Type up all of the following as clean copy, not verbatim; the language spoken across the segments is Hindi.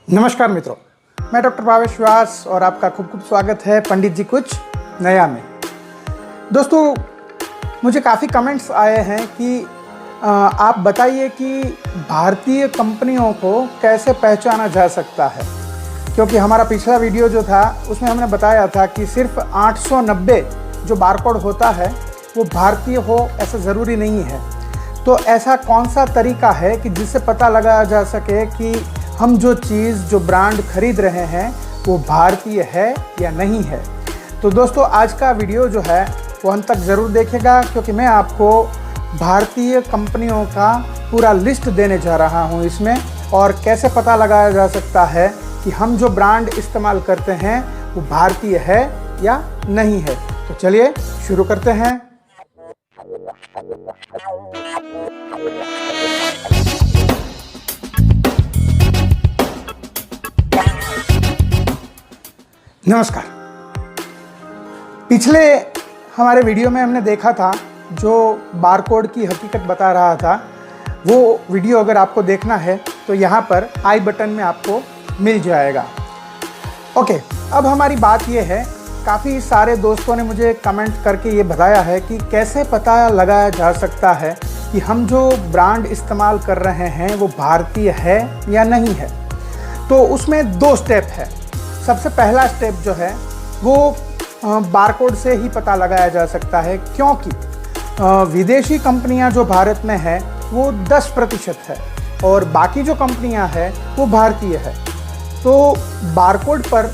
नमस्कार मित्रों, मैं डॉक्टर भावेश व्यास और आपका खूब खूब स्वागत है पंडित जी कुछ नया में। दोस्तों, मुझे काफ़ी कमेंट्स आए हैं कि आप बताइए कि भारतीय कंपनियों को कैसे पहचाना जा सकता है, क्योंकि हमारा पिछला वीडियो जो था उसमें हमने बताया था कि सिर्फ 890 जो बारकोड होता है वो भारतीय हो ऐसा ज़रूरी नहीं है। तो ऐसा कौन सा तरीका है कि जिससे पता लगाया जा सके कि हम जो चीज़ जो ब्रांड खरीद रहे हैं वो भारतीय है या नहीं है। तो दोस्तों, आज का वीडियो जो है वो अंत तक ज़रूर देखिएगा, क्योंकि मैं आपको भारतीय कंपनियों का पूरा लिस्ट देने जा रहा हूँ इसमें, और कैसे पता लगाया जा सकता है कि हम जो ब्रांड इस्तेमाल करते हैं वो भारतीय है या नहीं है। तो चलिए शुरू करते हैं। नमस्कार। पिछले हमारे वीडियो में हमने देखा था जो बारकोड की हकीकत बता रहा था, वो वीडियो अगर आपको देखना है तो यहाँ पर आई बटन में आपको मिल जाएगा। ओके, अब हमारी बात ये है, काफ़ी सारे दोस्तों ने मुझे कमेंट करके ये बताया है कि कैसे पता लगाया जा सकता है कि हम जो ब्रांड इस्तेमाल कर रहे हैं वो भारतीय है या नहीं है। तो उसमें 2 स्टेप है। सबसे पहला स्टेप जो है वो बारकोड से ही पता लगाया जा सकता है, क्योंकि विदेशी कंपनियां जो भारत में है वो 10% है और बाकी जो कंपनियां हैं वो भारतीय है। तो बारकोड पर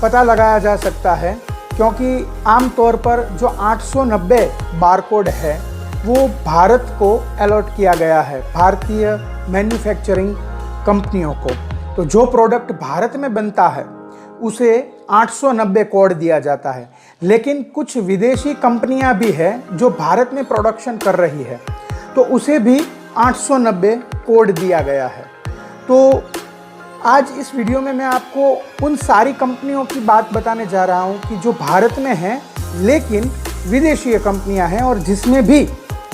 पता लगाया जा सकता है, क्योंकि आमतौर पर जो 890 बारकोड है वो भारत को अलॉट किया गया है, भारतीय मैन्युफैक्चरिंग कंपनियों को। तो जो प्रोडक्ट भारत में बनता है उसे 890 कोड दिया जाता है, लेकिन कुछ विदेशी कंपनियां भी हैं जो भारत में प्रोडक्शन कर रही है, तो उसे भी 890 कोड दिया गया है। तो आज इस वीडियो में मैं आपको उन सारी कंपनियों की बात बताने जा रहा हूं कि जो भारत में हैं लेकिन विदेशी कंपनियां हैं और जिसमें भी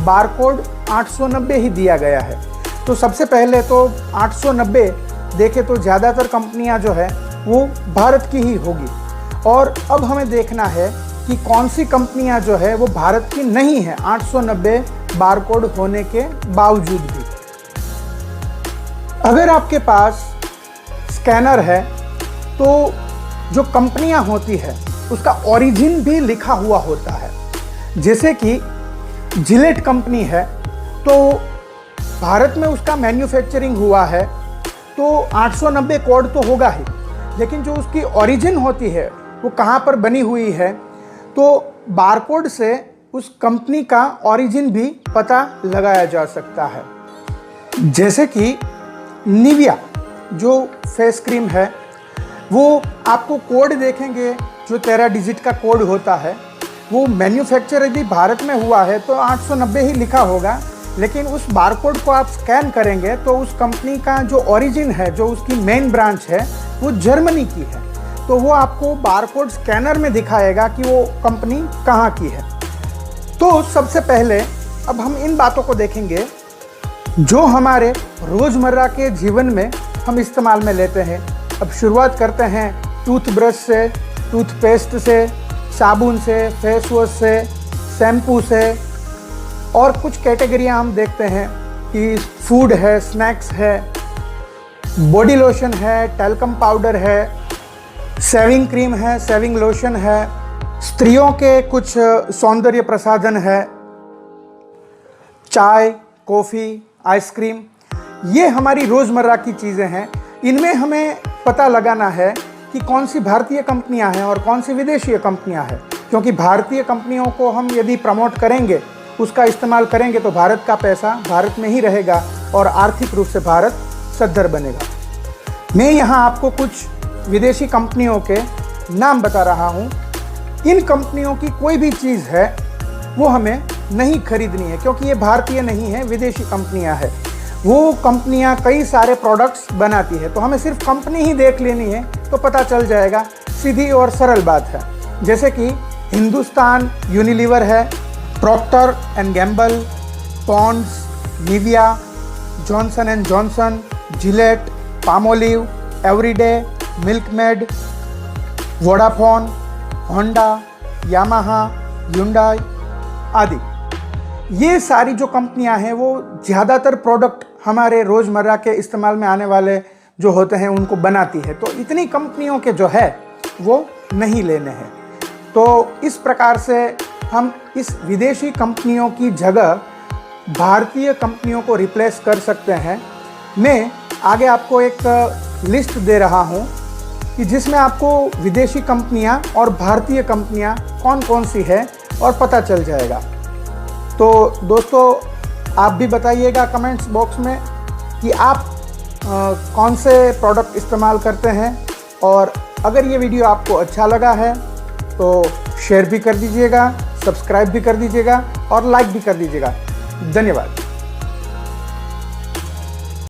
बारकोड 890 ही दिया गया है। तो सबसे पहले तो 890 देखें तो ज़्यादातर कंपनियां जो है वो भारत की ही होगी, और अब हमें देखना है कि कौन सी कंपनियां जो है वो भारत की नहीं है 890 बारकोड होने के बावजूद भी। अगर आपके पास स्कैनर है तो जो कंपनियां होती है उसका ओरिजिन भी लिखा हुआ होता है। जैसे कि जिलेट कंपनी है तो भारत में उसका मैन्युफैक्चरिंग हुआ है तो 890 कोड तो होगा ही, लेकिन जो उसकी ओरिजिन होती है वो कहाँ पर बनी हुई है, तो बारकोड से उस कंपनी का ओरिजिन भी पता लगाया जा सकता है। जैसे कि निविया जो फेस क्रीम है वो आपको कोड देखेंगे जो 13 डिजिट का कोड होता है, वो मैन्युफैक्चर यदि भारत में हुआ है तो 890 ही लिखा होगा, लेकिन उस बारकोड को आप स्कैन करेंगे तो उस कंपनी का जो ओरिजिन है, जो उसकी मेन ब्रांच है वो जर्मनी की है, तो वो आपको बारकोड स्कैनर में दिखाएगा कि वो कंपनी कहाँ की है। तो सबसे पहले अब हम इन बातों को देखेंगे जो हमारे रोज़मर्रा के जीवन में हम इस्तेमाल में लेते हैं। अब शुरुआत करते हैं टूथब्रश से, टूथपेस्ट से, साबुन से, फेस वॉश से, शैम्पू से, और कुछ कैटेगरियाँ हम देखते हैं कि फूड है, स्नैक्स है, बॉडी लोशन है, टैल्कम पाउडर है, शेविंग क्रीम है, शेविंग लोशन है, स्त्रियों के कुछ सौंदर्य प्रसाधन है, चाय, कॉफ़ी, आइसक्रीम, ये हमारी रोज़मर्रा की चीज़ें हैं। इनमें हमें पता लगाना है कि कौन सी भारतीय कंपनियां हैं और कौन सी विदेशी कंपनियां हैं, क्योंकि भारतीय कंपनियों को हम यदि प्रमोट करेंगे, उसका इस्तेमाल करेंगे तो भारत का पैसा भारत में ही रहेगा और आर्थिक रूप से भारत सद्धर बनेगा। मैं यहाँ आपको कुछ विदेशी कंपनियों के नाम बता रहा हूँ। इन कंपनियों की कोई भी चीज़ है वो हमें नहीं खरीदनी है, क्योंकि ये भारतीय नहीं है, विदेशी कंपनियाँ हैं। वो कंपनियाँ कई सारे प्रोडक्ट्स बनाती है, तो हमें सिर्फ कंपनी ही देख लेनी है तो पता चल जाएगा। सीधी और सरल बात है। जैसे कि हिंदुस्तान यूनिलीवर है, Procter and Gamble, Pond's, Nivea, Johnson and Johnson, Gillette, Palmolive, Everyday, Milkmaid, Vodafone, Honda, Yamaha, Hyundai आदि। ये सारी जो कंपनियां हैं वो ज़्यादातर प्रोडक्ट हमारे रोज़मर्रा के इस्तेमाल में आने वाले जो होते हैं उनको बनाती है। तो इतनी कंपनियों के जो है वो नहीं लेने हैं। तो इस प्रकार से हम इस विदेशी कंपनियों की जगह भारतीय कंपनियों को रिप्लेस कर सकते हैं। मैं आगे आपको एक लिस्ट दे रहा हूँ कि जिसमें आपको विदेशी कंपनियां और भारतीय कंपनियां कौन कौन सी है और पता चल जाएगा। तो दोस्तों, आप भी बताइएगा कमेंट्स बॉक्स में कि आप कौन से प्रोडक्ट इस्तेमाल करते हैं, और अगर ये वीडियो आपको अच्छा लगा है तो शेयर भी कर दीजिएगा, सब्सक्राइब भी कर दीजिएगा और लाइक भी कर दीजिएगा। धन्यवाद।